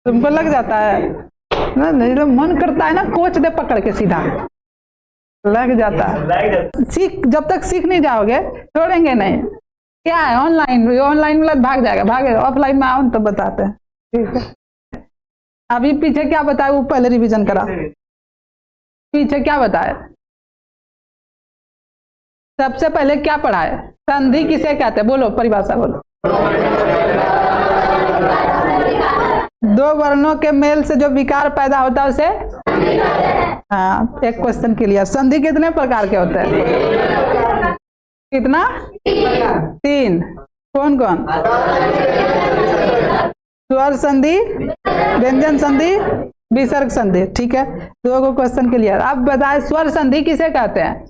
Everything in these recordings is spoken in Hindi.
तुमको लग जाता है ना? नहीं तो मन करता है ना कोच दे पकड़ के सीधा, लग जाता है। सीख, जब तक सीख नहीं जाओगे छोड़ेंगे नहीं। क्या है ऑनलाइन, ऑनलाइन वाला भाग जाएगा, भागेगा। ऑफलाइन में आओ तो बताते हैं, ठीक है। अभी पीछे क्या बताए वो पहले रिवीजन करा। पीछे क्या बताए, सबसे पहले क्या पढ़ाए? संधि किसे कहते हैं? बोलो परिभाषा बोलो। दो वर्णों के मेल से जो विकार पैदा होता है उसे, हाँ, एक क्वेश्चन क्लियर। संधि कितने प्रकार के होते हैं? कितना? 3। कौन कौन? स्वर संधि, व्यंजन संधि, विसर्ग संधि, ठीक है। दो को क्वेश्चन क्लियर। अब बताए स्वर संधि किसे कहते हैं?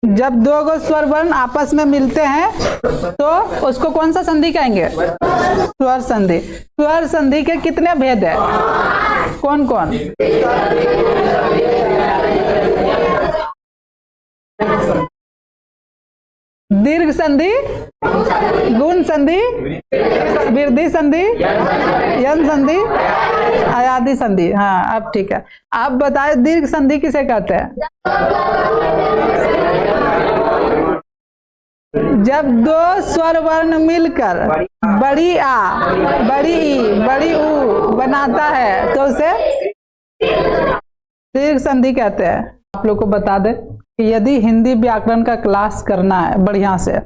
जब दो गो स्वर वर्ण आपस में मिलते हैं तो उसको कौन सा संधि कहेंगे? स्वर संधि। स्वर संधि के कितने भेद है? कौन कौन? दीर्घ संधि, गुण संधि, वृद्धि संधि, यन संधि, आयादी संधि। हाँ अब ठीक है। आप बताए दीर्घ संधि किसे कहते हैं? जब दो स्वर वर्ण मिलकर बड़ी आ, बड़ी ई, बड़ी ऊ बनाता है तो उसे दीर्घ संधि कहते हैं। आप लोग को बता दें कि यदि हिंदी व्याकरण का क्लास करना है बढ़िया से,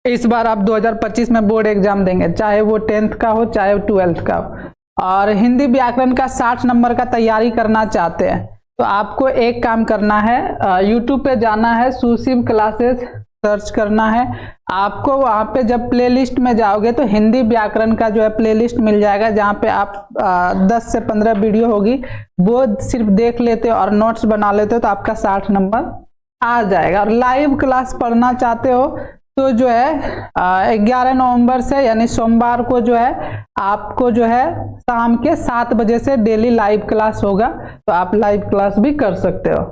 इस बार आप 2025 में बोर्ड एग्जाम देंगे, चाहे वो 10th का हो चाहे 12th का हो, और हिंदी व्याकरण का 60 नंबर का तैयारी करना चाहते हैं तो आपको एक काम करना है, YouTube पे जाना है, सुशिव क्लासेस सर्च करना है। आपको वहाँ पे जब प्लेलिस्ट में जाओगे तो हिंदी व्याकरण का जो है प्लेलिस्ट मिल जाएगा, जहाँ पे आप 10 से 15 वीडियो होगी, वो सिर्फ देख लेते हो और नोट्स बना लेते हो तो आपका 60 नंबर आ जाएगा। और लाइव क्लास पढ़ना चाहते हो तो जो है 11 नवंबर से यानी सोमवार को जो है आपको जो है शाम के 7 बजे से डेली लाइव क्लास होगा, तो आप लाइव क्लास भी कर सकते हो।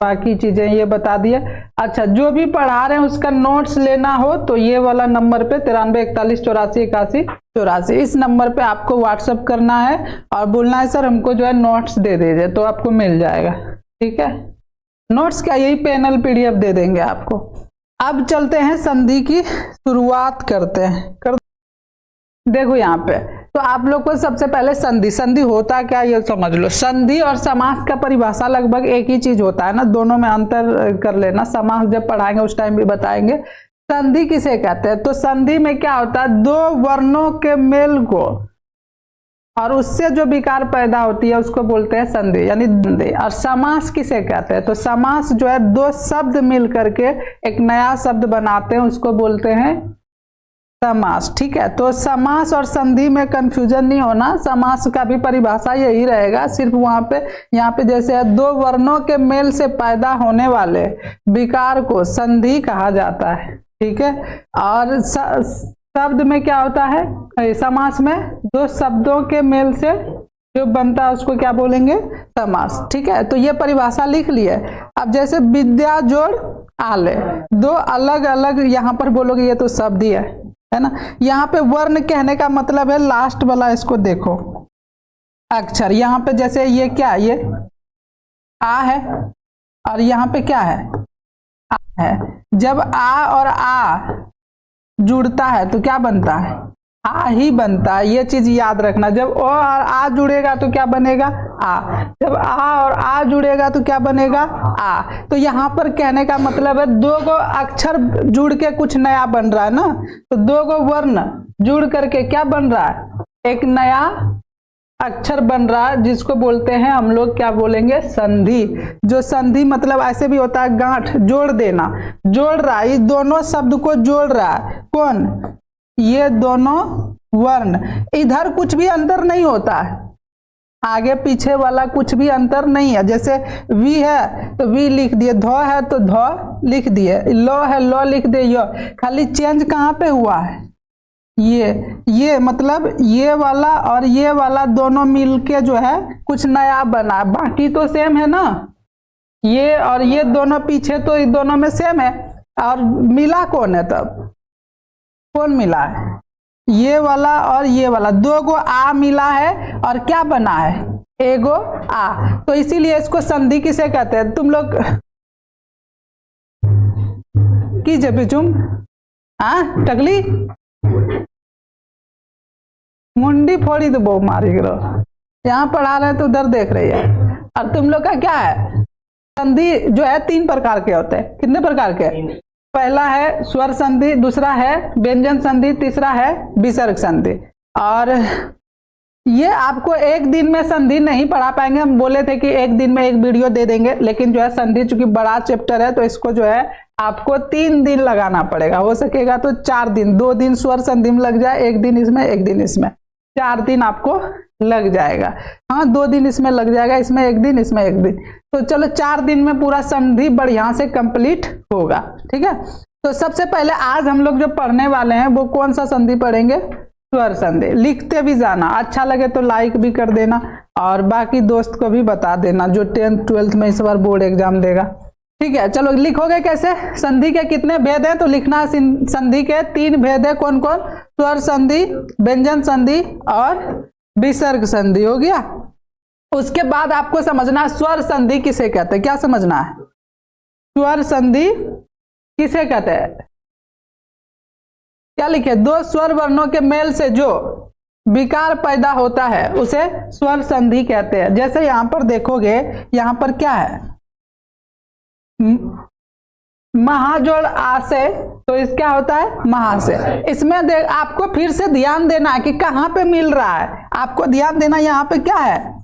बाकी चीजें ये बता दिए। अच्छा, जो भी पढ़ा रहे हैं उसका नोट्स लेना हो तो ये वाला नंबर पे 93 41 84 81 84, इस नंबर पे आपको व्हाट्सएप करना है और बोलना है सर हमको जो है नोट्स दे दीजिए, तो आपको मिल जाएगा, ठीक है। नोट्स क्या, यही पैनल PDF दे देंगे आपको। अब चलते हैं संधि की शुरुआत करते हैं। देखो यहाँ पे तो आप लोग को सबसे पहले संधि, संधि होता क्या ये समझ लो। संधि और समास का परिभाषा लगभग एक ही चीज होता है ना, दोनों में अंतर कर लेना। समास जब पढ़ाएंगे उस टाइम भी बताएंगे। संधि किसे कहते हैं? तो संधि में क्या होता है, दो वर्णों के मेल को और उससे जो विकार पैदा होती है उसको बोलते हैं संधि, यानी संधि। और समास किसे कहते हैं? तो समास जो है दो शब्द मिल करके एक नया शब्द बनाते हैं, उसको बोलते हैं समास, ठीक है। तो समास और संधि में कंफ्यूजन नहीं होना, समास का भी परिभाषा यही रहेगा, सिर्फ वहां पे यहाँ पे जैसे है दो वर्णों के मेल से पैदा होने वाले विकार को संधि कहा जाता है, ठीक है। और शब्द में क्या होता है, समास में दो शब्दों के मेल से जो बनता है उसको क्या बोलेंगे? समास, ठीक है। तो ये परिभाषा लिख लिए। अब जैसे विद्या जोड़ आले, दो अलग अलग यहाँ पर बोलोगे ये तो शब्द ही है ना। यहाँ पे वर्ण कहने का मतलब है लास्ट वाला, इसको देखो अक्षर। यहाँ पे जैसे ये क्या, ये आ है और यहाँ पे क्या है, आ है। जब आ और आ जुड़ता है तो क्या बनता है? आ ही बनता है, ये चीज याद रखना। जब ओ और आ जुड़ेगा तो क्या बनेगा? आ। जब आ और आ जुड़ेगा तो क्या बनेगा? आ। तो यहाँ पर कहने का मतलब है दो गो अक्षर जुड़ के कुछ नया बन रहा है ना, तो दो गो वर्ण जुड़ करके क्या बन रहा है? एक नया अक्षर बन रहा है, जिसको बोलते हैं हम लोग क्या बोलेंगे? संधि। जो संधि मतलब ऐसे भी होता है गांठ, जोड़ देना, जोड़ रहा है, इस दोनों शब्द को जोड़ रहा है कौन? ये दोनों वर्ण। इधर कुछ भी अंतर नहीं होता है, आगे पीछे वाला कुछ भी अंतर नहीं है। जैसे वी है तो वी लिख दिए, धो है तो धो लिख दिए, लो है लो लिख दिए, यो। खाली चेंज कहाँ पे हुआ है? ये मतलब ये वाला और ये वाला दोनों मिलके जो है कुछ नया बना, बाकी तो सेम है ना। ये और ये दोनों पीछे तो इन दोनों में सेम है, और मिला कौन है? तब कौन मिला है? ये वाला और ये वाला, दो गो आ मिला है और क्या बना है, एगो आ, तो इसीलिए इसको संधि किसे कहते हैं। तुम लोग कीजिए बिचुम, हाँ टकली मुंडी फोड़ी तो बहु मारी करो, यहाँ पढ़ा रहे तो उधर देख रही है। और तुम लोग का क्या है, संधि जो है 3 प्रकार के होते हैं। कितने प्रकार के, पहला है स्वर संधि, दूसरा है व्यंजन संधि, तीसरा है विसर्ग संधि। और ये आपको एक दिन में संधि नहीं पढ़ा पाएंगे, हम बोले थे कि एक दिन में एक वीडियो दे देंगे, लेकिन जो है संधि चूंकि बड़ा चैप्टर है तो इसको जो है आपको 3 दिन लगाना पड़ेगा, हो सकेगा तो 4 दिन, 2 दिन स्वर संधि में लग जाए, एक दिन इसमें एक दिन इसमें, 4 दिन आपको लग जाएगा। हाँ 2 दिन इसमें लग जाएगा, इसमें एक दिन इसमें एक दिन, तो चलो 4 दिन में पूरा संधि बढ़िया से कंप्लीट होगा। ठीक है, तो सबसे पहले आज हम लोग जो पढ़ने वाले हैं वो कौन सा संधि पढ़ेंगे, स्वर संधि। लिखते भी जाना, अच्छा लगे तो लाइक भी कर देना और बाकी दोस्त को भी बता देना जो 10th 12th में इस बार बोर्ड एग्जाम देगा। ठीक है, चलो लिखोगे कैसे, संधि के कितने भेद हैं, तो लिखना संधि के 3 भेद है, कौन कौन, स्वर संधि, व्यंजन संधि और विसर्ग संधि। हो गया, उसके बाद आपको समझना स्वर संधि किसे कहते हैं, क्या समझना है, स्वर संधि किसे कहते हैं। क्या लिखे, 2 स्वर वर्णों के मेल से जो विकार पैदा होता है उसे स्वर संधि कहते हैं। जैसे यहां पर देखोगे, यहां पर क्या है, महाजोड़ आ से, तो इस क्या होता है महा से। इसमें आपको फिर से ध्यान देना है कि कहां पे मिल रहा है, आपको ध्यान देना, यहां पे क्या है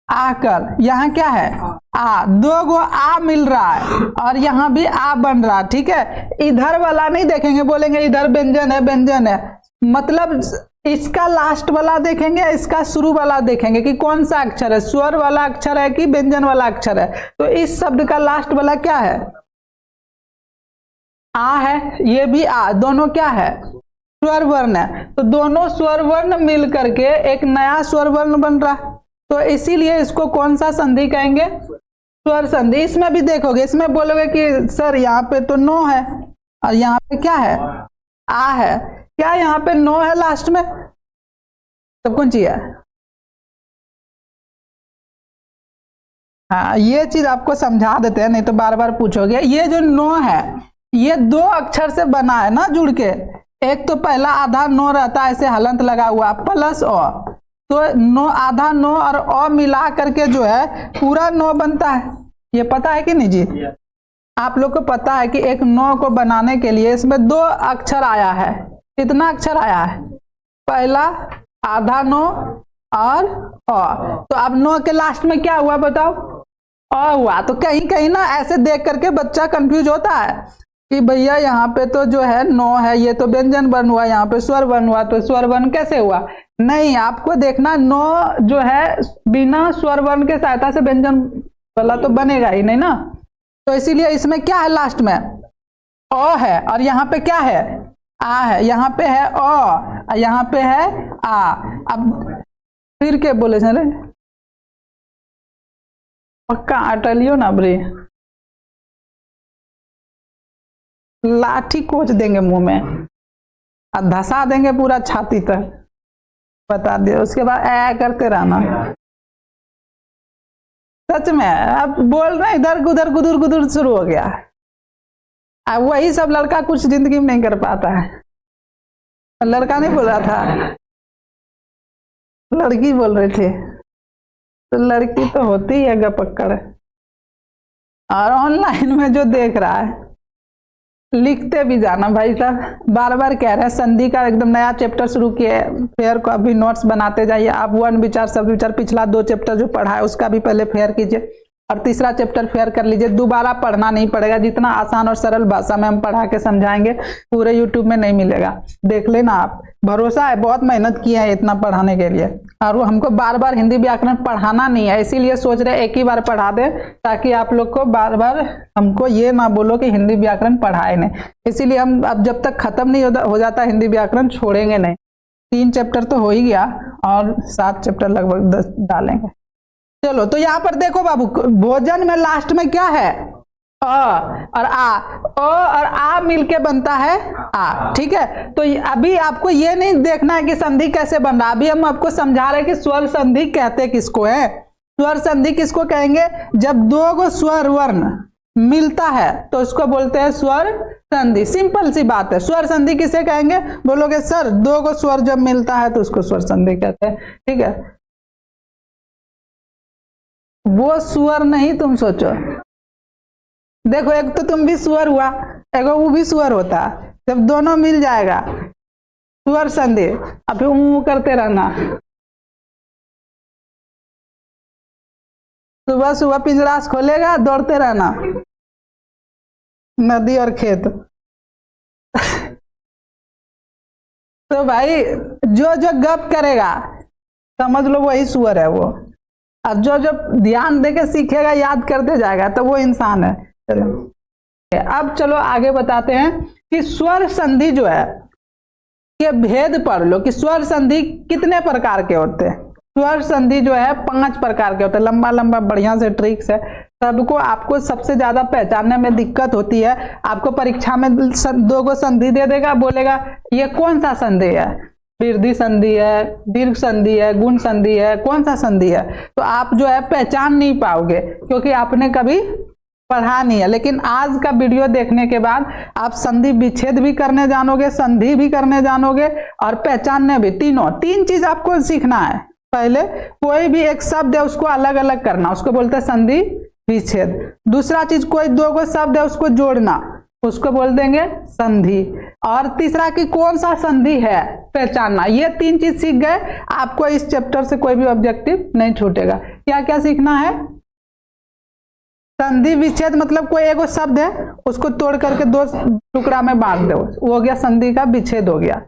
आकर, यहाँ क्या है आ, 2 गो आ मिल रहा है और यहाँ भी आ बन रहा है। ठीक है, इधर वाला नहीं देखेंगे, बोलेंगे इधर व्यंजन है व्यंजन है, मतलब इसका लास्ट वाला देखेंगे, इसका शुरू वाला देखेंगे कि कौन सा अक्षर है, स्वर वाला अक्षर है कि व्यंजन वाला अक्षर है। तो इस शब्द का लास्ट वाला क्या है, आ है, ये भी आ, दोनों क्या है स्वर वर्ण है, तो दोनों स्वर वर्ण मिल करके एक नया स्वर वर्ण बन रहा है, तो इसीलिए इसको कौन सा संधि कहेंगे, स्वर संधि। इसमें भी देखोगे, इसमें बोलोगे कि सर यहाँ पे तो नो है और यहाँ पे क्या है आ है, क्या यहाँ पे नो है लास्ट में, तब कौन चाहिए, हाँ ये चीज आपको समझा देते हैं, नहीं तो बार बार पूछोगे। ये जो नो है ये 2 अक्षर से बना है ना जुड़ के, एक तो पहला आधा नो रहता है ऐसे हलंत लगा हुआ प्लस अ, तो नो आधा नो और अ मिला करके जो है पूरा नो बनता है। ये पता है कि नहीं जी, आप लोग को पता है कि एक नो को बनाने के लिए इसमें 2 अक्षर आया है, कितना अक्षर आया है, पहला आधा नो और अ, तो अब नो के लास्ट में क्या हुआ बताओ, अ हुआ। तो कहीं कहीं ना ऐसे देख करके बच्चा कंफ्यूज होता है कि भैया यहाँ पे तो जो है नो है, ये तो व्यंजन वर्ण हुआ, यहाँ पे स्वर वर्ण हुआ, तो स्वर वर्ण कैसे हुआ। नहीं, आपको देखना नो जो है बिना स्वर वर्ण के सहायता से व्यंजन वाला तो बनेगा ही नहीं ना, तो इसीलिए इसमें क्या है लास्ट में अ है और यहाँ पे क्या है आ है, यहाँ पे है अ, यहाँ पे है आ। अब फिर के बोले चले पक्का अटलियो ना बरी, लाठी कोच देंगे मुंह में और धसा देंगे पूरा छाती तक, बता दिए। उसके बाद ऐ करते रहना, सच में। अब बोल रहे इधर उधर गुदुर गुदुर शुरू हो गया। अब वही सब लड़का कुछ जिंदगी में नहीं कर पाता है, लड़का नहीं बोल रहा था, लड़की बोल रही थी, तो लड़की तो होती है गपक्कड़। और ऑनलाइन में जो देख रहा है लिखते भी जाना भाई साहब, बार बार कह रहे हैं संधि का एकदम नया चैप्टर शुरू किए, फेयर को अभी नोट्स बनाते जाइए। आप 1 विचार शब्द विचार पिछला 2 चैप्टर जो पढ़ा है उसका भी पहले फेयर कीजिए और तीसरा चैप्टर फेयर कर लीजिए। दोबारा पढ़ना नहीं पड़ेगा, जितना आसान और सरल भाषा में हम पढ़ा के समझाएंगे पूरे यूट्यूब में नहीं मिलेगा, देख लेना आप। भरोसा है, बहुत मेहनत की है इतना पढ़ाने के लिए, और वो हमको बार बार हिंदी व्याकरण पढ़ाना नहीं है, इसीलिए सोच रहे एक ही बार पढ़ा दे ताकि आप लोग को बार बार हमको ये ना बोलो कि हिंदी व्याकरण पढ़ाए नहीं। इसीलिए हम अब जब तक खत्म नहीं हो जाता हिंदी व्याकरण छोड़ेंगे नहीं। 3 चैप्टर तो हो ही गया और 7 चैप्टर लगभग 10 डालेंगे। चलो तो यहाँ पर देखो बाबू, भोजन में लास्ट में क्या है और आ मिलके बनता है आ। ठीक है, तो अभी आपको ये नहीं देखना है कि संधि कैसे बन रहा, अभी हम आपको समझा रहे हैं कि स्वर संधि कहते किसको है। स्वर संधि किसको कहेंगे? जब दो गो स्वर वर्ण मिलता है तो उसको बोलते हैं स्वर संधि। सिंपल सी बात है। स्वर संधि किसे कहेंगे? बोलोगे सर दो गो स्वर जब मिलता है तो उसको स्वर संधि कहते हैं। ठीक है, वो स्वर नहीं, तुम सोचो, देखो एक तो तुम भी स्वर हुआ, एक वो भी स्वर होता, जब दोनों मिल जाएगा स्वर संधि। अब फिर करते रहना, सुबह सुबह पिंजरा से खोलेगा, दौड़ते रहना नदी और खेत। तो भाई जो जो गप करेगा समझ लो वही सुअर है वो, और जो जो ध्यान देके सीखेगा याद करते जाएगा तो वो इंसान है। चलो अब चलो आगे बताते हैं कि स्वर संधि जो है के भेद पढ़ लो कि स्वर संधि कितने प्रकार के होते हैं। स्वर संधि जो है 5 प्रकार के होते हैं। लंबा लंबा बढ़िया से ट्रिक्स है, सबको आपको सबसे ज्यादा पहचानने में दिक्कत होती है। आपको परीक्षा में 2 गो संधि दे देगा, बोलेगा ये कौन सा संधि है, वृद्धि संधि है, दीर्घ संधि है, गुण संधि है, कौन सा संधि है, तो आप जो है पहचान नहीं पाओगे क्योंकि आपने कभी पढ़ा नहीं है। लेकिन आज का वीडियो देखने के बाद आप संधि विच्छेद भी करने जानोगे, संधि भी करने जानोगे और पहचानने भी। 3 चीज आपको सीखना है। पहले कोई भी एक शब्द है उसको अलग अलग करना, उसको बोलते हैं संधि विच्छेद। दूसरा चीज कोई 2 गो शब्द है उसको जोड़ना, उसको बोल देंगे संधि। और तीसरा कि कौन सा संधि है पहचानना। ये 3 चीज सीख गए, आपको इस चैप्टर से कोई भी ऑब्जेक्टिव नहीं छूटेगा। क्या क्या सीखना है? संधि विच्छेद मतलब कोई एक शब्द है उसको तोड़ करके 2 टुकड़ा में बांट दो, वो हो गया संधि का विच्छेद हो गया।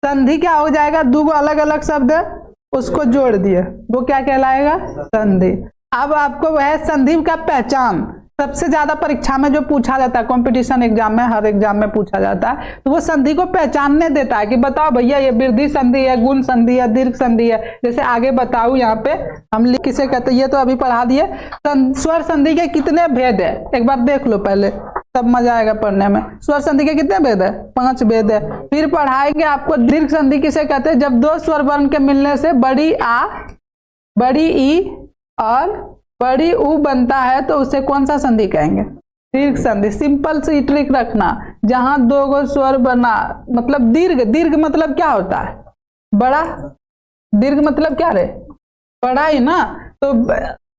संधि क्या हो जाएगा? 2 गो अलग अलग शब्द है उसको जोड़ दिए, वो क्या कहलाएगा? संधि। अब आपको वह संधि का पहचान सबसे ज्यादा परीक्षा में जो पूछा जाता है, कंपटीशन एग्जाम में, हर एग्जाम में पूछा जाता है, तो वो संधि को पहचानने देता है कि बताओ भैया ये वृद्धि संधि है, गुण संधि है, दीर्घ संधि है। जैसे आगे बताओ यहाँ पे हम किसे कहते हैं, ये तो अभी पढ़ा दिए। स्वर संधि के कितने भेद है एक बार देख लो पहले, तब मजा आएगा पढ़ने में। स्वर संधि के कितने भेद है? 5 भेद है। फिर पढ़ाएंगे आपको दीर्घ संधि किसे कहते हैं, जब 2 स्वर वर्ण के मिलने से बड़ी आ, बड़ी ई और बड़ी ऊ बनता है तो उसे कौन सा संधि कहेंगे? दीर्घ संधि। सिंपल सी ट्रिक रखना, जहां 2 गो स्वर बना मतलब दीर्घ। दीर्घ मतलब क्या होता है? बड़ा। दीर्घ मतलब क्या रे? बड़ा ही ना। तो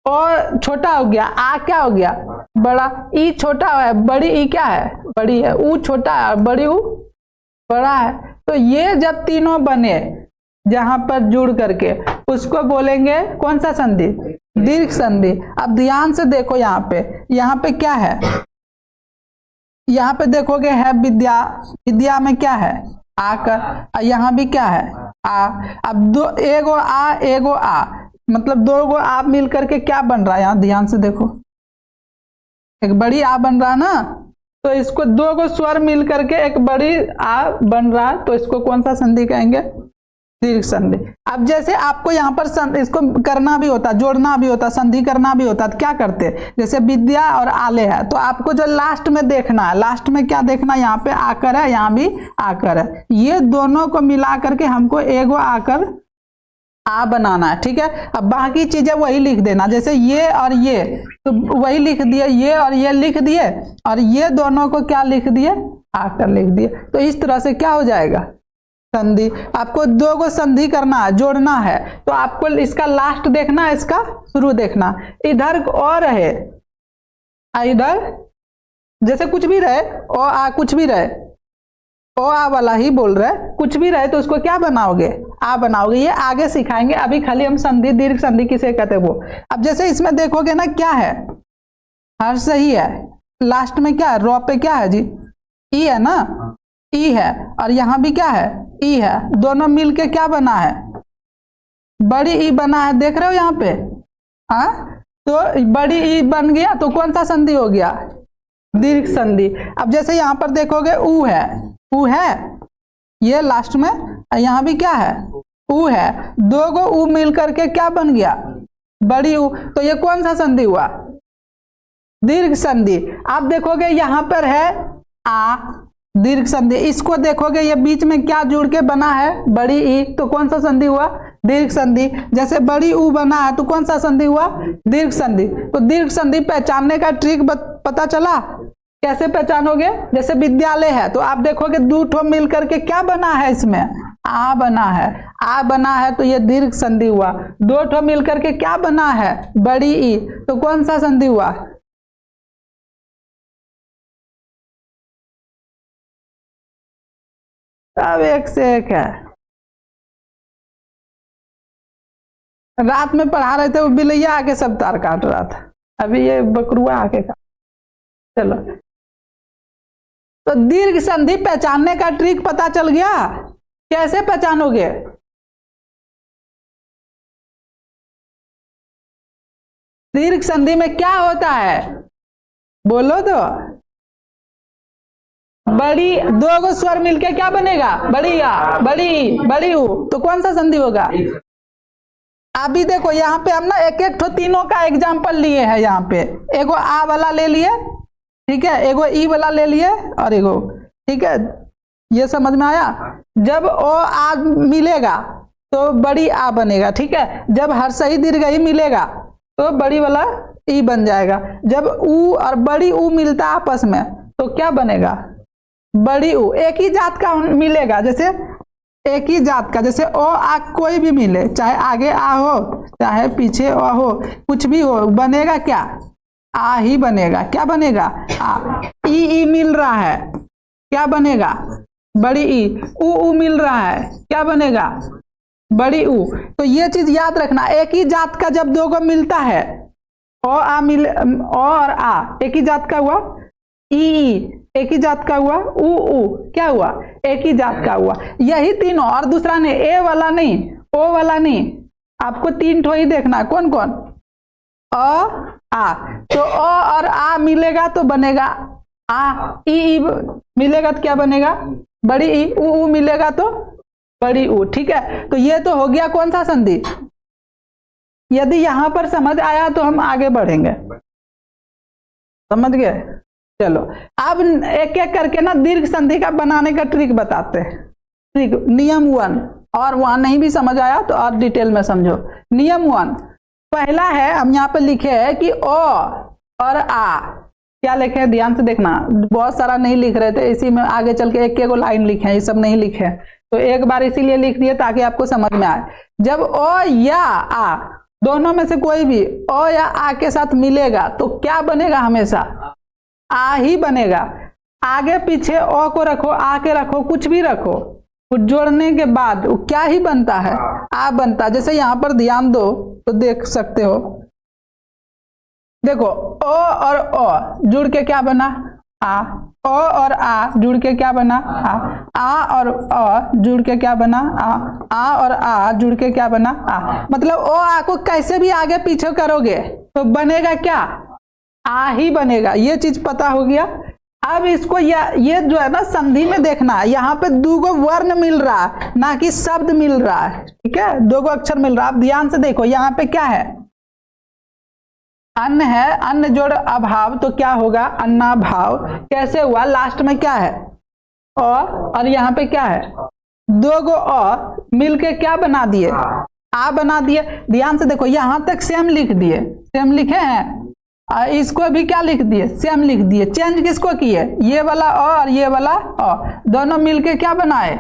और छोटा हो गया, आ क्या हो गया? बड़ा। ई छोटा है, बड़ी ई क्या है? बड़ी है। ऊ छोटा है, बड़ी ऊ बड़ा है। तो ये जब तीनों बने जहां पर जुड़ करके उसको बोलेंगे कौन सा संधि? दीर्घ संधि। अब ध्यान से देखो यहाँ पे क्या है? यहाँ पे देखोगे है विद्या। विद्या में क्या है? आकर। यहाँ भी क्या है? आ। अब एगो आ एगो आ मतलब 2 गो आ मिल करके क्या बन रहा है? यहाँ ध्यान से देखो, एक बड़ी आ बन रहा है ना। तो इसको 2 गो स्वर मिल करके एक बड़ी आ बन रहा है, तो इसको कौन सा संधि कहेंगे? दीर्घ संधि। अब जैसे आपको यहाँ पर इसको करना भी होता, जोड़ना भी होता, संधि करना भी होता, तो क्या करते? जैसे विद्या और आले है, तो आपको जो लास्ट में देखना है, लास्ट में क्या देखना? यहाँ पे आकर है, यहाँ भी आकर है, ये दोनों को मिला करके हमको एगो आकर आ बनाना है। ठीक है, अब बाकी चीजें वही लिख देना, जैसे ये और ये तो वही लिख दिए, ये और ये लिख दिए, और ये दोनों को क्या लिख दिए? आकर लिख दिए। तो इस तरह से क्या हो जाएगा? संधि। आपको 2 गो संधि करना है, जोड़ना है, तो आपको इसका लास्ट देखना है, इसका शुरू देखना। इधर और रहे, इधर जैसे कुछ भी रहे, ओ आ कुछ भी रहे, ओ आ वाला ही बोल रहे, कुछ भी रहे तो उसको क्या बनाओगे? आ बनाओगे। ये आगे सिखाएंगे, अभी खाली हम संधि दीर्घ संधि किसे कहते हैं वो। अब जैसे इसमें देखोगे ना क्या है? हर सही है, लास्ट में क्या है? रॉ पे क्या है जी? ई है ना, ई है, और यहाँ भी क्या है? ई है। दोनों मिलके क्या बना है? बड़ी ई बना है, देख रहे हो यहाँ पे? हाँ, तो बड़ी ई बन गया तो कौन सा संधि हो गया? दीर्घ संधि। अब जैसे यहाँ पर देखोगे ऊ है, ऊ है ये लास्ट में, यहाँ भी क्या है? ऊ है। 2 गो ऊ मिल करके क्या बन गया? बड़ी ऊ। तो ये कौन सा संधि हुआ? दीर्घ संधि। आप देखोगे यहाँ पर है आ, दीर्घ संधि। इसको देखोगे ये बीच में क्या जुड़ के बना है, बड़ी ई, तो कौन सा संधि हुआ, दीर्घ संधि। जैसे बड़ी ऊ बना है तो कौन सा संधि हुआ, दीर्घ संधि। तो दीर्घ संधि पहचानने का ट्रिक पता चला, कैसे पहचानोगे। जैसे विद्यालय है तो आप देखोगे दो ठो मिल करके क्या बना है, इसमें आ बना है, आ बना है तो ये दीर्घ संधि हुआ। दो ठो मिल करके क्या बना है, बड़ी ई, तो कौन सा संधि हुआ, सब एक से एक है। रात में पढ़ा रहे थे, वो बिलैया आके सब तार काट रहा था, अभी ये बकरुआ आके काट। चलो, तो दीर्घ संधि पहचानने का ट्रिक पता चल गया। कैसे पहचानोगे, दीर्घ संधि में क्या होता है, बोलो तो। बड़ी, दो गो स्वर मिलके क्या बनेगा, बड़ी आ, बड़ी, बड़ी ऊ, तो कौन सा संधि होगा। अभी देखो यहाँ पे हम ना एक एक ठो तीनों का एग्जाम्पल लिए हैं। यहाँ पे एगो आ वाला ले लिए, ठीक है, एगो ई वाला ले लिए और एगो, ठीक है, ये समझ में आया। जब ओ आ मिलेगा तो बड़ी आ बनेगा, ठीक है। जब हर्षई दीर्घई मिलेगा तो बड़ी वाला ई बन जाएगा। जब ऊ और बड़ी ऊ मिलता आपस में तो क्या बनेगा, बड़ी ऊ। एक ही जात का मिलेगा, जैसे एक ही जात का, जैसे ओ आ कोई भी मिले, चाहे आगे आ हो चाहे पीछे ओ हो, कुछ भी हो, बनेगा क्या, आ ही बनेगा। क्या बनेगा, आ। ई मिल रहा है, क्या बनेगा, बड़ी ई। ऊ मिल रहा है, क्या बनेगा, बड़ी ऊ। तो ये चीज याद रखना, एक ही जात का जब दो को मिलता है, ओ आ मिल, ओ और आ एक ही जात का हुआ, ई एक ही जात का हुआ, ऊ क्या हुआ, एक ही जात का हुआ। यही तीनों, और दूसरा नहीं, ए वाला नहीं, ओ वाला नहीं, आपको तीन ठो ही देखना। कौन कौन, अ आ। तो अ और आ मिलेगा तो बनेगा आ। ई मिलेगा तो क्या बनेगा, बड़ी ई। ऊ मिलेगा तो बड़ी ऊ, ठीक है। तो ये तो हो गया कौन सा संधि। यदि यहां पर समझ आया तो हम आगे बढ़ेंगे, समझ गए। चलो अब एक एक करके ना दीर्घ संधि का बनाने का ट्रिक बताते हैं। ट्रिक नियम 1, और वहां नहीं भी समझ आया तो और डिटेल में समझो। नियम 1 पहला है, हम यहाँ पे लिखे है कि ओ और आ, क्या लिखे हैं, ध्यान से देखना। बहुत सारा नहीं लिख रहे थे, इसी में आगे चल के एक एक लाइन लिखे हैं, ये सब नहीं लिखे, तो एक बार इसीलिए लिख दिए ताकि आपको समझ में आए। जब ओ या आ दोनों में से कोई भी ओ या आ के साथ मिलेगा तो क्या बनेगा, हमेशा आ ही बनेगा। आगे पीछे ओ को रखो, आ के रखो, कुछ भी रखो, कुछ जोड़ने के बाद वो क्या ही बनता है, आ बनता। जैसे यहाँ पर ध्यान दो तो देख सकते हो, देखो ओ और ओ जुड़ के क्या बना, आ। ओ और आ जुड़ के क्या बना, आ और ओ जुड़ के क्या बना, आ और आ जुड़ के क्या बना, आ। मतलब ओ आ को कैसे भी आगे पीछे करोगे तो बनेगा क्या, आ ही बनेगा। ये चीज पता हो गया। अब इसको ये जो है ना संधि में देखना, यहाँ पे दो गो वर्ण मिल रहा है, ना कि शब्द मिल रहा है, ठीक है, दो गो अक्षर मिल रहा है। अब ध्यान से देखो, यहाँ पे क्या है, अन्न है, अन्न जोड़ अभाव तो क्या होगा, अन्नाभाव। कैसे हुआ, लास्ट में क्या है, और यहाँ पे क्या है, दो गो अ मिलके क्या बना दिए, आ बना दिए। ध्यान से देखो, यहां तक सेम लिख दिए, सेम लिखे हैं, इसको भी क्या लिख दिए, सेम लिख दिए। चेंज किसको किए, ये वाला अ और ये वाला अ, दोनों मिलके क्या बनाए,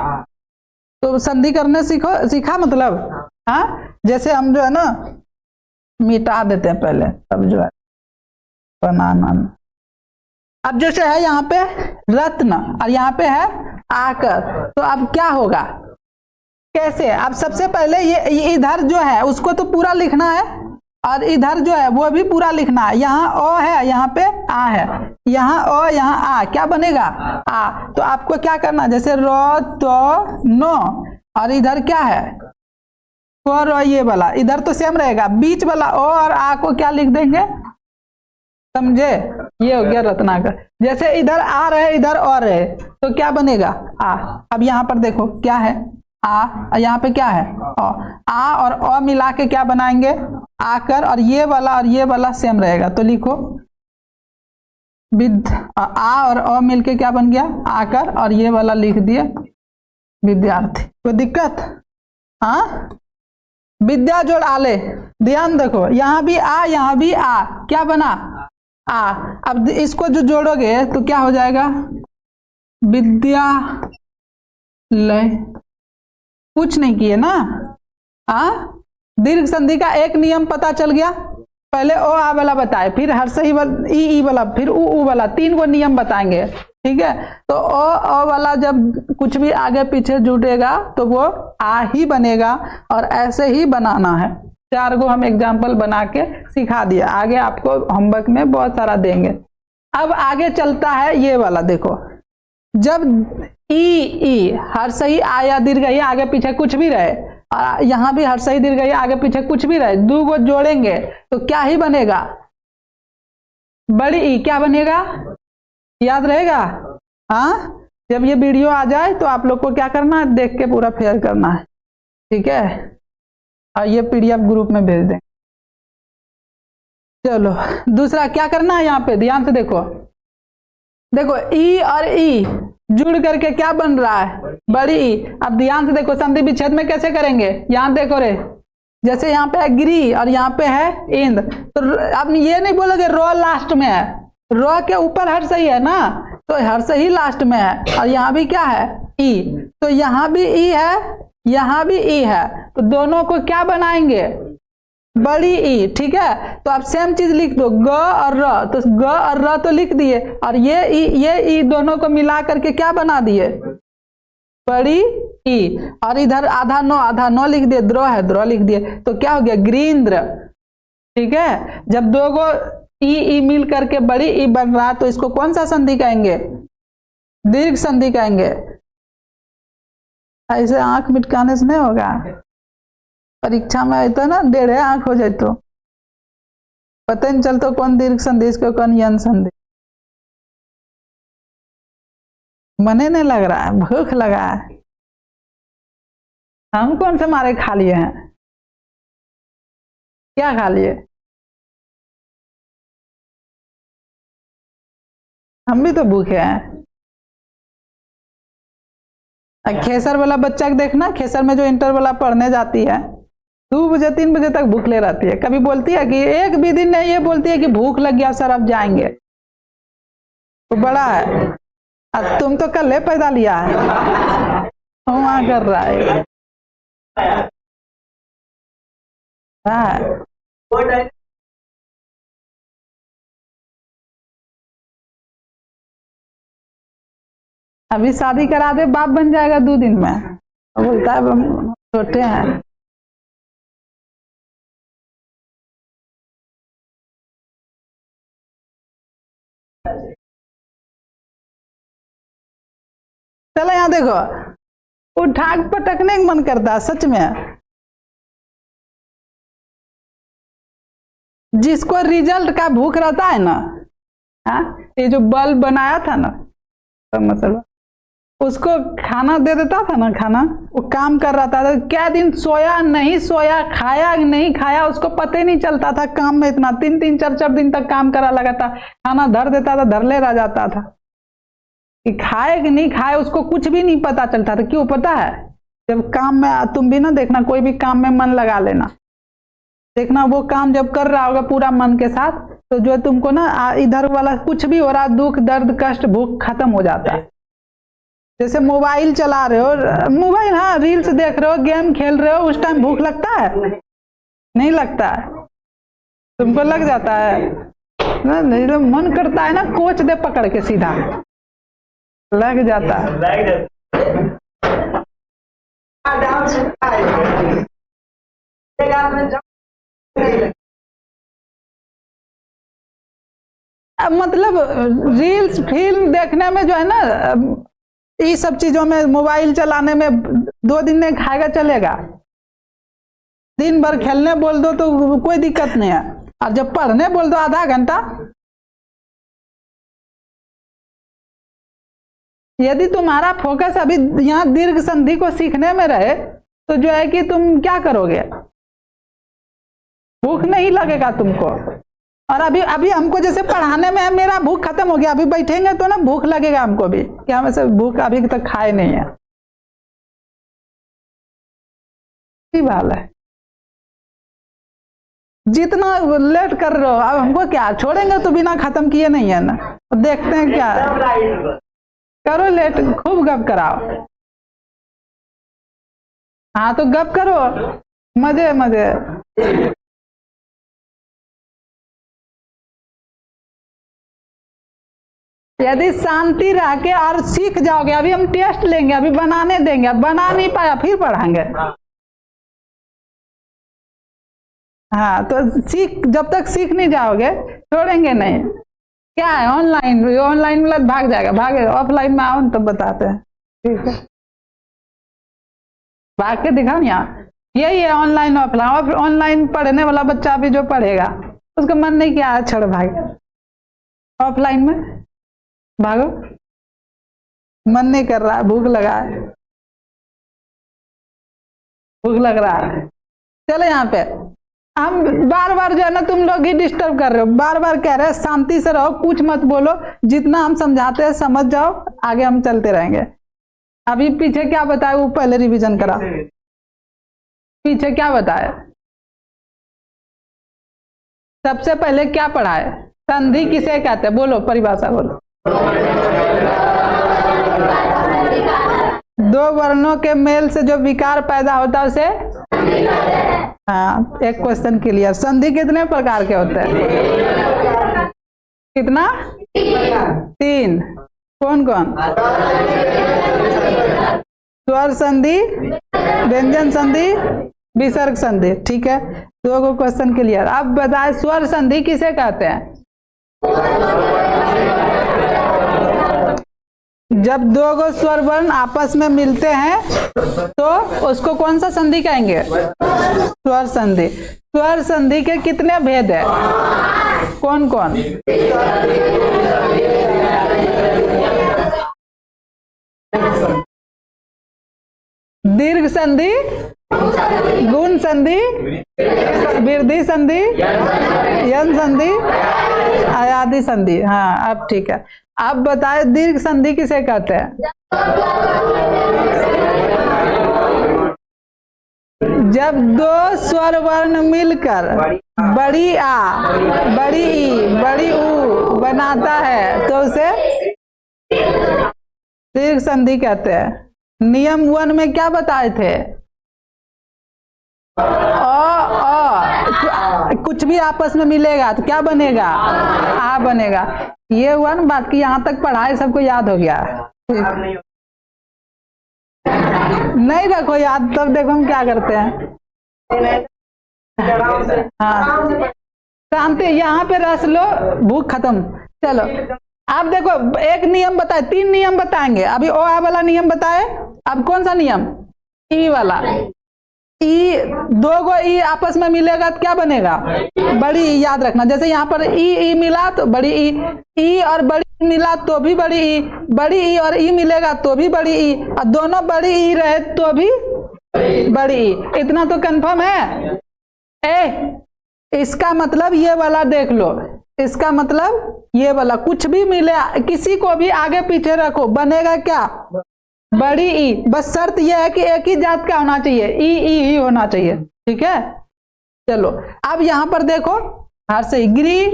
तो संधि करने सीखा मतलब। हाँ, जैसे हम जो है ना मिटा देते हैं पहले, तब जो है बनाना। अब जैसे है यहाँ पे रत्न और यहाँ पे है आकर, तो अब क्या होगा, कैसे। अब सबसे पहले ये इधर जो है उसको तो पूरा लिखना है, और इधर जो है वो भी पूरा लिखना है। यहाँ ओ है, यहाँ पे आ है, यहाँ ओ यहाँ आ, क्या बनेगा, आ। तो आपको क्या करना, जैसे रो तो नो, और इधर क्या है रो, ये वाला इधर तो सेम रहेगा, बीच वाला ओ और आ को क्या लिख देंगे, समझे। ये हो गया रत्नाकर। जैसे इधर आ रहे इधर और रहे तो क्या बनेगा, आ। अब यहाँ पर देखो क्या है, आ, यहाँ पे क्या है ओ। आ और ओ मिला के क्या बनाएंगे, आकर, और ये वाला सेम रहेगा, तो लिखो विद आ और अ मिलके क्या बन गया आकर, और ये वाला लिख दिए विद्यार्थी। कोई दिक्कत? हाँ, विद्या जोड़ आले, ध्यान देखो, यहाँ भी आ यहाँ भी आ, क्या बना आ। अब इसको जो जोड़ोगे तो क्या हो जाएगा विद्यालय। कुछ नहीं किए ना। हाँ, दीर्घ संधि का एक नियम पता चल गया। पहले ओ आ वाला बताए, फिर हर्षई ई वाला, फिर उ वाला, 3 को नियम बताएंगे। ठीक है, तो ओ वाला जब कुछ भी आगे पीछे जुड़ेगा तो वो आ ही बनेगा, और ऐसे ही बनाना है। 4 को हम एग्जाम्पल बना के सिखा दिया, आगे आपको होमवर्क में बहुत सारा देंगे। अब आगे चलता है ये वाला, देखो, जब ई हर्षई आ या दीर्घई आगे पीछे कुछ भी रहे, और यहाँ भी हर्षई दीर्घई आगे पीछे कुछ भी रहे, 2 को जोड़ेंगे तो क्या ही बनेगा बड़ी ई। क्या बनेगा याद रहेगा? हाँ, जब ये वीडियो आ जाए तो आप लोग को क्या करना है, देख के पूरा फेयर करना है। ठीक है, और ये पीडीएफ ग्रुप में भेज दें। चलो दूसरा क्या करना है, यहाँ पे ध्यान से देखो, देखो ई और ई जुड़ करके क्या बन रहा है बड़ी ई। अब ध्यान से देखो, संधि विच्छेद में कैसे करेंगे, यहाँ देखो रे, जैसे यहाँ पे है गिरी और यहाँ पे है इंद, तो अब ये नहीं बोलोगे रो लास्ट में है, रो के ऊपर हर्षई है ना, तो हर्षई लास्ट में है, और यहाँ भी क्या है ई, तो यहाँ भी ई है यहाँ भी ई है, तो दोनों को क्या बनाएंगे बड़ी ई। ठीक है, तो आप सेम चीज लिख दो, ग और र, तो ग और र तो लिख दिए, और ये ई दोनों को मिला करके क्या बना दिए बड़ी ई, और इधर आधा नौ लिख दिए, द्रो है द्रो लिख दिए, तो क्या हो गया ग्रींद्र। ठीक है, जब 2 को ई मिल करके बड़ी ई बन रहा, तो इसको कौन सा संधि कहेंगे दीर्घ संधि कहेंगे। ऐसे आंख मिटकाने से नहीं होगा, परीक्षा में आए तो ना 1.5 आंख हो जाए तो पता नहीं चलता कौन दीर्घ संधि इसको कौन यन संधि। मने नहीं लग रहा है, भूख लगा है, हम कौन से मारे खा लिए हैं, क्या खा लिए, हम भी तो भूखे हैं। खेसर वाला बच्चा देखना, खेसर में जो इंटर वाला पढ़ने जाती है 2 बजे 3 बजे तक भूख ले रहती है, कभी बोलती है कि एक भी दिन नहीं, ये बोलती है कि भूख लग गया सर अब जाएंगे, तो बड़ा है। अब तुम तो कल पैदा लिया है, वहां कर रहा है। अभी शादी करा दे, बाप बन जाएगा 2 दिन में, बोलता है हम छोटे हैं। चलो यहाँ देखो, उठा पटकने का मन करता है सच में। जिसको रिजल्ट का भूख रहता है ना, ये जो बल्ब बनाया था ना मसला, उसको खाना दे देता था ना, खाना वो काम कर रहा था, क्या दिन सोया नहीं सोया, खाया नहीं खाया, उसको पता ही नहीं चलता था। काम में इतना 3-3 4-4 दिन तक काम करा लगा था, खाना धर देता था, धरले रह जाता था कि खाए कि नहीं खाए, उसको कुछ भी नहीं पता चलता था। क्यों पता है, जब काम में तुम भी ना देखना, कोई भी काम में मन लगा लेना, देखना वो काम जब कर रहा होगा पूरा मन के साथ, तो जो तुमको ना इधर वाला कुछ भी हो रहा, दुख दर्द कष्ट भूख खत्म हो जाता है। जैसे मोबाइल चला रहे हो, मोबाइल, हाँ रील्स देख रहे हो, गेम खेल रहे हो, उस टाइम भूख लगता है नहीं लगता है, तुमको लग जाता है ना, नहीं तो मन करता है ना कोच दे पकड़ के सीधा, लग जाता है। मतलब रील्स फिल्म देखने में जो है ना, ये सब चीजों में, मोबाइल चलाने में 2 दिन नहीं खाएगा चलेगा, दिन भर खेलने बोल दो तो कोई दिक्कत नहीं है, और जब पढ़ने बोल दो आधा घंटा, यदि तुम्हारा फोकस अभी यहाँ दीर्घ संधि को सीखने में रहे, तो जो है कि तुम क्या करोगे, भूख नहीं लगेगा तुमको। और अभी अभी हमको जैसे पढ़ाने में मेरा भूख खत्म हो गया, अभी बैठेंगे तो ना भूख लगेगा हमको भी, कि हम ऐसे भूख अभी तक खाए नहीं है। बात है, जितना लेट कर रहे हो अब हमको क्या छोड़ेंगे तो बिना खत्म किए नहीं है ना, देखते हैं क्या है। करो लेट, खूब गप कराओ। हाँ तो गप करो, मजे मजे। यदि शांति रह के और सीख जाओगे, अभी हम टेस्ट लेंगे, अभी बनाने देंगे, बना नहीं पाया फिर पढ़ाएंगे। हाँ तो सीख, जब तक सीख नहीं जाओगे छोड़ेंगे नहीं। क्या है ऑनलाइन, ऑनलाइन में भाग जाएगा, भागे। ऑफलाइन में आओ तो बताते हैं, ठीक है भाग के दिखाओ। यहाँ यही है ऑनलाइन ऑफलाइन। ऑनलाइन पढ़ने वाला बच्चा भी जो पढ़ेगा उसका मन नहीं किया है, छोड़ भाग। ऑफलाइन में भागो, मन नहीं कर रहा है, भूख लगा है, भूख लग रहा है। चलो यहाँ पे हम बार बार जो है ना तुम लोग ही डिस्टर्ब कर रहे हो, बार बार कह रहे हैं शांति से रहो, कुछ मत बोलो, जितना हम समझाते हैं समझ जाओ, आगे हम चलते रहेंगे। अभी पीछे क्या बताया वो पहले रिवीजन करा। पीछे क्या बताया, सबसे पहले क्या पढ़ा है? संधि किसे कहते हैं? बोलो, परिभाषा बोलो। दो वर्णों के मेल से जो विकार पैदा होता है उसे, हाँ एक क्वेश्चन क्लियर। संधि कितने प्रकार के होते हैं? कितना? 3। कौन कौन? स्वर संधि, व्यंजन संधि, विसर्ग संधि, ठीक है। 2 को क्वेश्चन क्लियर। अब बताए स्वर संधि किसे कहते हैं? जब 2 स्वर वर्ण आपस में मिलते हैं तो उसको कौन सा संधि कहेंगे? स्वर संधि। स्वर संधि के कितने भेद है? कौन कौन? दीर्घ संधि, गुण संधि, वृद्धि संधि, यन संधि, आयादी संधि। हाँ अब ठीक है। अब बताए दीर्घ संधि किसे कहते हैं? जब 2 स्वर वर्ण मिलकर बड़ी आ, बड़ी ई, बड़ी ऊ बनाता है तो उसे दीर्घ संधि कहते हैं। नियम 1 में क्या बताए थे? कुछ भी आपस में मिलेगा तो क्या बनेगा? आ बनेगा। ये 1, बाकी यहाँ तक पढ़ाई सबको याद हो गया। नहीं रखो याद, तब देखो हम क्या करते हैं। हाँ शांति, यहाँ पे रस लो, भूख खत्म। चलो अब देखो, एक नियम बताए, 3 नियम बताएंगे। अभी ओ आ वाला नियम बताए, अब कौन सा नियम? ई वाला। ई, 2 ई आपस में मिलेगा तो क्या बनेगा? बड़ी ई। याद रखना, जैसे यहाँ पर ई मिला तो बड़ी ई और बड़ी मिला तो भी बड़ी ई, बड़ी ई और ई मिलेगा तो भी बड़ी ई, और दोनों बड़ी ई रहे तो भी बड़ी ई। इतना तो कंफर्म है। इसका मतलब ये वाला देख लो, इसका मतलब ये वाला कुछ भी मिले, किसी को भी आगे पीछे रखो, बनेगा क्या? बड़ी ई। बस शर्त यह है कि एक ही जात का होना चाहिए, ई ही होना चाहिए, ठीक है। चलो अब यहां पर देखो, हर से गिरी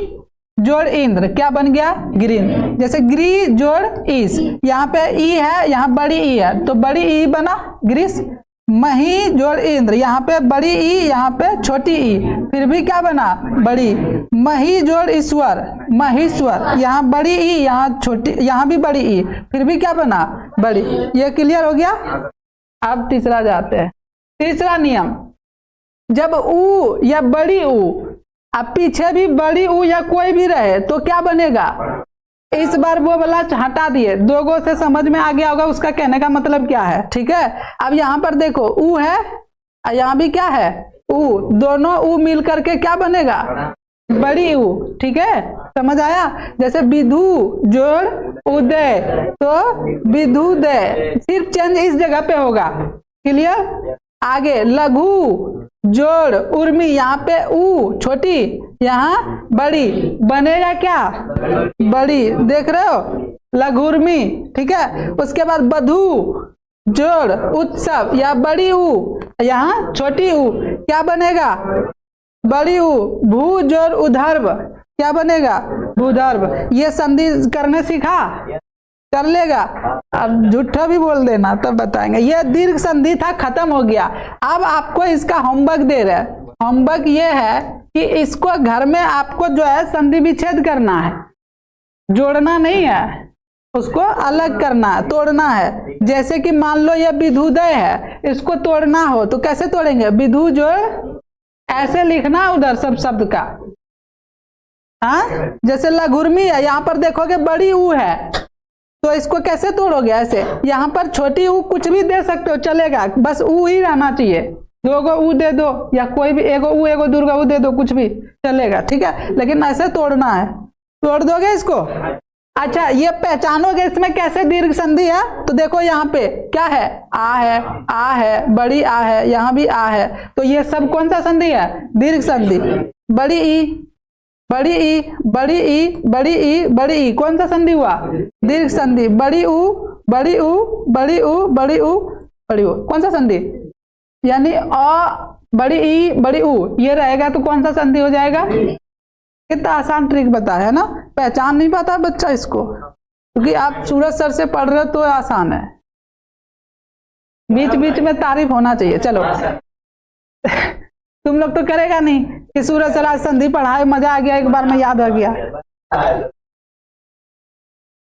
जोड़ इंद्र क्या बन गया? गिरिन। जैसे गिरी जोड़ ईस, यहाँ पे ई है, यहाँ बड़ी ई है तो बड़ी ई बना ग्रीस। मही जोड़ इंद्र, यहाँ पे बड़ी ई, यहाँ पे छोटी ई, फिर भी क्या बना? बड़ी। मही जोड़ ईश्वर, महीश्वर, यहाँ बड़ी ई, यहाँ छोटी, यहाँ भी बड़ी ई, फिर भी क्या बना? बड़ी। ये क्लियर हो गया। अब तीसरा जाते हैं। तीसरा नियम, जब ऊ या बड़ी ऊ, अब पीछे भी बड़ी ऊ या कोई भी रहे तो क्या बनेगा? इस बार वो वाला हटा दिए, 2 से समझ में आ गया होगा उसका कहने का मतलब क्या है, ठीक है। अब यहाँ पर देखो ऊ है, यहाँ भी क्या है? ऊ। दोनों ऊ मिल करके क्या बनेगा? बड़ी ऊ, ठीक है। समझ आया? जैसे विधु जोड़ उदय तो विधुदय, सिर्फ चेंज इस जगह पे होगा। क्लियर? आगे लघु जोड़ उर्मी, यहाँ पे ऊ छोटी, यहाँ बड़ी, बनेगा क्या? बड़ी। देख रहे हो, लघुर्मी, ठीक है। उसके बाद बधू जोड़ उत्सव, या बड़ी ऊ, यहाँ छोटी ऊ, क्या बनेगा? बड़ी ऊ। भू जोड़ उधर्व, क्या बनेगा? भूधर्व। ये संधि करने सीखा? कर लेगा। अब झूठा भी बोल देना तब बताएंगे। ये दीर्घ संधि था, खत्म हो गया। अब आपको इसका होमवर्क दे रहे हैं। होमवर्क ये है कि इसको घर में आपको जो है संधि विच्छेद करना है, जोड़ना नहीं है, उसको अलग करना है, तोड़ना है। जैसे कि मान लो ये विधुदय है, इसको तोड़ना हो तो कैसे तोड़ेंगे? विधु जोड़, ऐसे लिखना उधर सब शब्द का। हाँ, जैसे लघुर्मी है, यहाँ पर देखोगे बड़ी ऊ है, तो इसको कैसे तोड़ोगे? ऐसे। यहाँ पर छोटी ऊ कुछ भी दे सकते हो, चलेगा, बस ऊ ही रहना चाहिए। दो गो ऊ दे दो, या कोई भी एगो ऊ एगो दुर्गा ऊ दे दो, कुछ भी चलेगा, ठीक है। लेकिन ऐसे तोड़ना है। तोड़ दोगे इसको? अच्छा, ये पहचानोगे इसमें कैसे दीर्घ संधि है? तो देखो यहाँ पे क्या है? आ है, आ है, बड़ी आ है, यहाँ भी आ है, तो ये सब कौन सा संधि है? दीर्घ संधि। बड़ी ई, बड़ी ई, बड़ी ई, बड़ी ई, बड़ी ई, कौन सा संधि हुआ? दीर्घ संधि। बड़ी ऊ, बड़ी ऊ, बड़ी ऊ, बड़ी ऊ, बड़ी ऊ, कौन सा संधि? यानी अ, बड़ी ई, बड़ी ऊ, ये रहेगा तो कौन सा संधि हो जाएगा? कितना आसान ट्रिक बताया है ना। पहचान नहीं पाता बच्चा इसको, क्योंकि आप सूरज सर से पढ़ रहे हो तो आसान है। बीच बीच में तारीफ होना चाहिए। चलो तुम लोग तो करेगा नहीं कि सूरज सर आज संधि पढ़ाए, मजा आ गया, एक बार में याद आ गया।